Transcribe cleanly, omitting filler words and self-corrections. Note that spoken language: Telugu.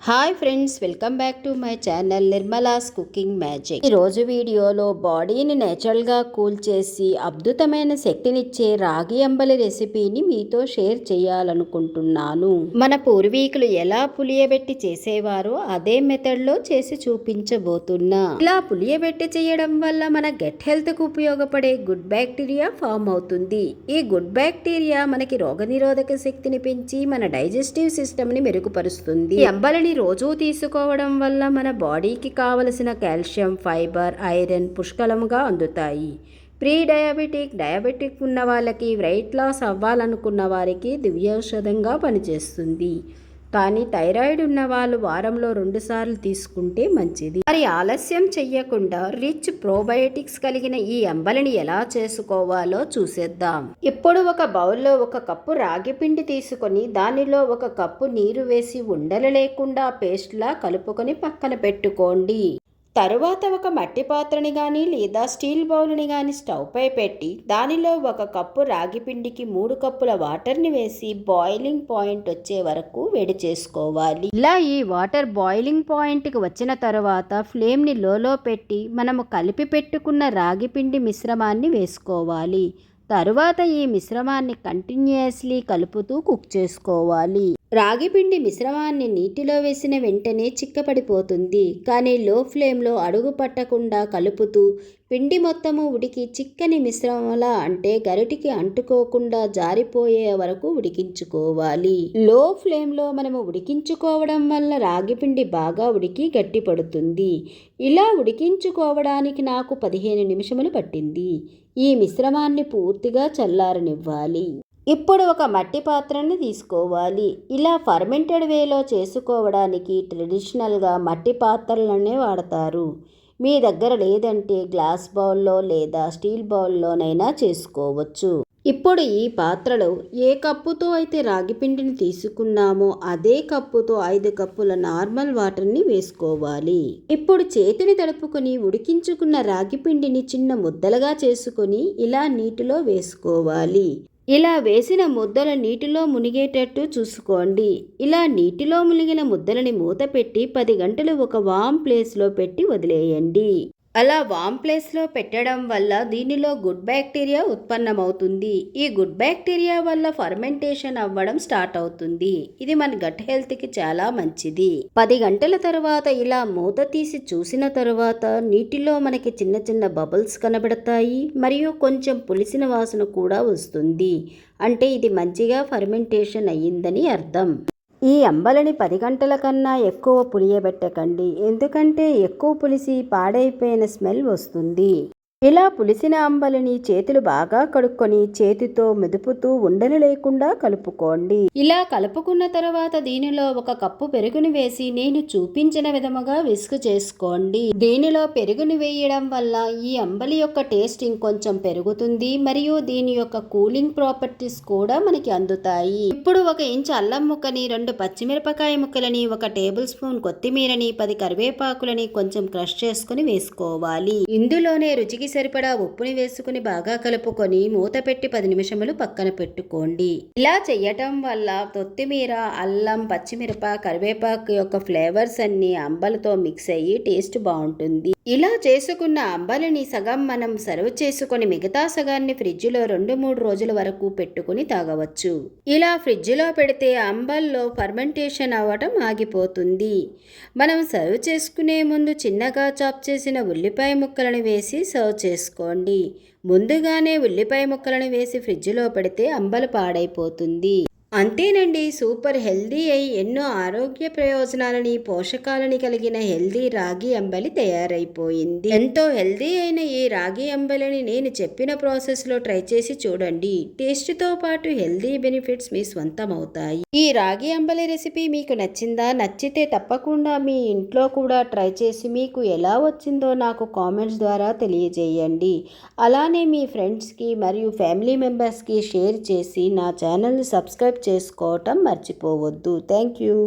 Hi friends, welcome back to my channel Nirmala's cooking magic. ఈరోజు వీడియోలో బాడీని నేచురల్గా కూల్ చేసి అద్భుతమైన శక్తినిచ్చే రాగి అంబలి రెసిపీని మీతో షేర్ చేయాలనుకుంటున్నాను. మన పూర్వీకులు ఎలా పులియబెట్టి చేసేవారో అదే మెథడ్లో చేసి చూపించబోతున్నా. ఇలా పులియబెట్టి చేయడం వల్ల మన గట్ హెల్త్కు ఉపయోగపడే గుడ్ బ్యాక్టీరియా ఫామ్ అవుతుంది. ఈ గుడ్ బ్యాక్టీరియా మనకి రోగనిరోధక శక్తిని పెంచి మన డైజెస్టివ్ సిస్టమ్ని మెరుగుపరుస్తుంది. ఈ అంబలిని రోజూ తీసుకోవడం వల్ల మన బాడీకి కావలసిన కాల్షియం, ఫైబర్, ఐరన్ పుష్కలంగా అందుతాయి. డయాబెటిక్ ఉన్న వాళ్ళకి, వెయిట్ లాస్ అవ్వాలనుకున్న వారికి దివ్యౌషధంగా పనిచేస్తుంది. కానీ థైరాయిడ్ ఉన్న వాళ్ళు వారంలో 2 సార్లు తీసుకుంటే మంచిది. మరి ఆలస్యం చెయ్యకుండా రిచ్ ప్రోబయోటిక్స్ కలిగిన ఈ అంబలిని ఎలా చేసుకోవాలో చూసేద్దాం. ఇప్పుడు ఒక బౌల్లో 1 కప్పు రాగి పిండి తీసుకొని దానిలో 1 కప్పు నీరు వేసి ఉండలు లేకుండా పేస్ట్లా కలుపుకొని పక్కన పెట్టుకోండి. తరువాత ఒక మట్టి పాత్రని కానీ లేదా స్టీల్ బౌల్ని కానీ స్టవ్ పై పెట్టి దానిలో 1 కప్పు రాగి పిండికి 3 కప్పుల వాటర్ని వేసి బాయిలింగ్ పాయింట్ వచ్చే వరకు వేడి చేసుకోవాలి. ఇలా ఈ వాటర్ బాయిలింగ్ పాయింట్కి వచ్చిన తర్వాత ఫ్లేమ్ని లోలో పెట్టి మనము కలిపి పెట్టుకున్న రాగి పిండి మిశ్రమాన్ని వేసుకోవాలి. తరువాత ఈ మిశ్రమాన్ని కంటిన్యూయస్లీ కలుపుతూ కుక్ చేసుకోవాలి. రాగిపిండి మిశ్రమాన్ని నీటిలో వేసిన వెంటనే చిక్కపడిపోతుంది. కానీ లో ఫ్లేమ్లో అడుగు పట్టకుండా కలుపుతూ పిండి మొత్తము ఉడికి చిక్కని మిశ్రమంలా, అంటే గరిటికి అంటుకోకుండా జారిపోయే వరకు ఉడికించుకోవాలి. లో ఫ్లేమ్లో మనము ఉడికించుకోవడం వల్ల రాగిపిండి బాగా ఉడికి గట్టిపడుతుంది. ఇలా ఉడికించుకోవడానికి నాకు 15 నిమిషములు పట్టింది. ఈ మిశ్రమాన్ని పూర్తిగా చల్లారనివ్వాలి. ఇప్పుడు ఒక మట్టి పాత్రని తీసుకోవాలి. ఇలా ఫర్మెంటెడ్ వేలో చేసుకోవడానికి ట్రెడిషనల్గా మట్టి పాత్రలనే వాడతారు. మీ దగ్గర లేదంటే గ్లాస్ బౌల్లో లేదా స్టీల్ బౌల్లోనైనా చేసుకోవచ్చు. ఇప్పుడు ఈ పాత్రలో ఏ కప్పుతో అయితే రాగిపిండిని తీసుకున్నామో అదే కప్పుతో 5 కప్పుల నార్మల్ వాటర్ని వేసుకోవాలి. ఇప్పుడు చేతిని తడుపుకొని ఉడికించుకున్న రాగిపిండిని చిన్న ముద్దలుగా చేసుకొని ఇలా నీటిలో వేసుకోవాలి. ఇలా వేసిన ముద్దలు నీటిలో మునిగేటట్టు చూసుకోండి. ఇలా నీటిలో మునిగిన ముద్దలని మూత పెట్టి 10 గంటలు ఒక వామ్ ప్లేస్లో పెట్టి వదిలేయండి. అలా వామ్ ప్లేస్లో పెట్టడం వల్ల దీనిలో గుడ్ బ్యాక్టీరియా ఉత్పన్నమవుతుంది. ఈ గుడ్ బ్యాక్టీరియా వల్ల ఫర్మెంటేషన్ అవ్వడం స్టార్ట్ అవుతుంది. ఇది మన గట్ హెల్త్కి చాలా మంచిది. 10 గంటల తర్వాత ఇలా మూత తీసి చూసిన తర్వాత నీటిలో మనకి చిన్న చిన్న బబుల్స్ కనబడతాయి. మరియు కొంచెం పులిసిన వాసన కూడా వస్తుంది. అంటే ఇది మంచిగా ఫర్మెంటేషన్ అయ్యిందని అర్థం. ఈ అంబలిని 10 గంటల కన్నా ఎక్కువ పులియబెట్టకండి. ఎందుకంటే ఎక్కువ పులిసి పాడైపోయిన స్మెల్ వస్తుంది. ఇలా పులిసిన అంబలిని చేతులు బాగా కడుక్కొని చేతితో మెదుపుతూ ఉండలు లేకుండా కలుపుకోండి. ఇలా కలుపుకున్న తర్వాత దీనిలో 1 కప్పు పెరుగుని వేసి నేను చూపించిన విధముగా విస్క్ చేసుకోండి. దీనిలో పెరుగుని వేయడం వల్ల ఈ అంబలి యొక్క టేస్ట్ ఇంకొంచెం పెరుగుతుంది. మరియు దీని యొక్క కూలింగ్ ప్రాపర్టీస్ కూడా మనకి అందుతాయి. ఇప్పుడు 1 ఇంచ్ అల్లం ముక్కని, 2 పచ్చిమిరపకాయ ముక్కలని, 1 టేబుల్ స్పూన్ కొత్తిమీరని, 10 కరివేపాకులని కొంచెం క్రష్ చేసుకుని వేసుకోవాలి. ఇందులోనే రుచికి సరిపడా ఉప్పుని వేసుకుని బాగా కలుపుకొని మూత పెట్టి 10 నిమిషములు పక్కన పెట్టుకోండి. ఇలా చేయటం వల్ల కొత్తిమీర, అల్లం, పచ్చిమిరప, కరివేపాకు యొక్క ఫ్లేవర్స్ అన్ని అంబలితో మిక్స్ అయ్యి టేస్ట్ బాగుంటుంది. ఇలా చేసుకున్న అంబలిని సగం మనం సర్వ్ చేసుకొని మిగతా సగాన్ని ఫ్రిడ్జ్లో 2-3 రోజుల వరకు పెట్టుకుని తాగవచ్చు. ఇలా ఫ్రిడ్జ్లో పెడితే అంబల్లో ఫర్మెంటేషన్ అవ్వటం ఆగిపోతుంది. మనం సర్వ్ చేసుకునే ముందు చిన్నగా చాప్ చేసిన ఉల్లిపాయ ముక్కలను వేసి సర్వ్ చేసుకోండి. ముందుగానే ఉల్లిపాయ ముక్కలను వేసి ఫ్రిడ్జ్లో పెడితే అంబలి పాడైపోతుంది. అంతేనండి, సూపర్ హెల్దీ అయి ఎన్నో ఆరోగ్య ప్రయోజనాలని, పోషకాలని కలిగిన హెల్దీ రాగి అంబలి తయారైపోయింది. ఎంతో హెల్దీ అయిన ఈ రాగి అంబలిని నేను చెప్పిన ప్రాసెస్లో ట్రై చేసి చూడండి. టేస్ట్తో పాటు హెల్దీ బెనిఫిట్స్ మీ సొంతం అవుతాయి. ఈ రాగి అంబలి రెసిపీ మీకు నచ్చిందా? నచ్చితే తప్పకుండా మీ ఇంట్లో కూడా ట్రై చేసి మీకు ఎలా వచ్చిందో నాకు కామెంట్స్ ద్వారా తెలియజేయండి. అలానే మీ ఫ్రెండ్స్కి మరియు ఫ్యామిలీ మెంబర్స్కి షేర్ చేసి నా ఛానల్ని సబ్స్క్రైబ్ చేసుకోవటం మర్చిపోవద్దు. Thank you.